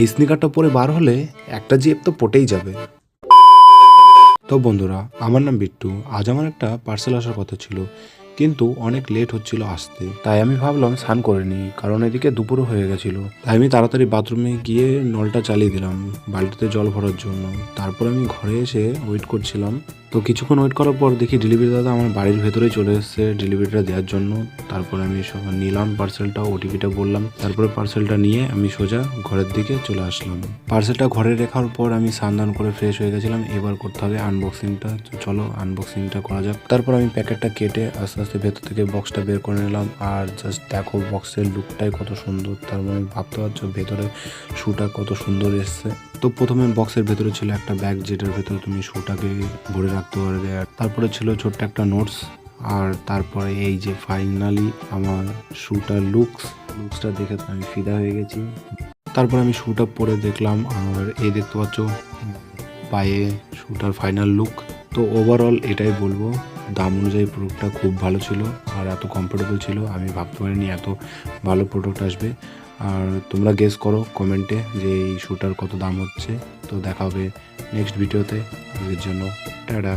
এই স্নিকারটা পরে বার হলে একটা জিপ তো পটেই যাবে। তো বন্ধুরা, আমার নাম বিট্টু। আজ আমার একটা পার্সেল আসার কথা ছিল, কিন্তু অনেক লেট হচ্ছিল আসতে। তাই আমি ভাবলাম স্নান করে নিই, কারণ এদিকে দুপুরও হয়ে গেছিল। তাই আমি তাড়াতাড়ি বাথরুমে গিয়ে নলটা চালিয়ে দিলাম বালতিতে জল ভরার জন্য। তারপর আমি ঘরে এসে ওয়েট করছিলাম। তো কিছুক্ষণ ওয়েট করার পর দেখি ডেলিভারি দাদা আমার বাড়ির ভেতরে চলে এসেছে ডেলিভারিটা দেওয়ার জন্য। তারপর আমি নিলাম পার্সেলটা, ওটিপিটা বললাম, তারপরে পার্সেলটা নিয়ে আমি সোজা ঘরের দিকে চলে আসলাম। পার্সেলটা ঘরে রাখার পর আমি স্নান করে ফ্রেশ হয়ে গেছিলাম। এবার করতে হবে আনবক্সিংটা। চলো আনবক্সিংটা করা যাক। তারপর আমি প্যাকেটটা কেটে আস্তে আস্তে ভেতর থেকে বক্সটা বের করে নিলাম। আর জাস্ট দেখো বক্সের লুকটাই কত সুন্দর। তার মানে ভাবতে পারছো ভেতরে শুটা কত সুন্দর এসছে। তো প্রথমে বক্সের ভেতরে ছিল একটা ব্যাগ, যেটার ভেতরে তুমি শুটাকে ভরে রাখতে পারবে। আর তারপরে ছিল ছোট্ট একটা নোটস। আর তারপরে এই যে ফাইনালি আমার শুটার লুকসটা দেখে তো আমি ফিদা হয়ে গেছি। তারপর আমি শুটা পরে দেখলাম, আর এই দেখতে পাচ্ছ পায়ে শুটার ফাইনাল লুক। তো ওভারঅল এটাই বলবো, দাম অনুযায়ী প্রোডাক্টটা খুব ভালো ছিল আর এত কমফোর্টেবল ছিল। আমি ভাবতে পারিনি এত ভালো প্রোডাক্ট আসবে। আর তোমরা গেস করো কমেন্টে যে এই শুটার কত দাম হচ্ছে। তো দেখা হবে নেক্সট ভিডিওতে। আজকের জন্য টাটা।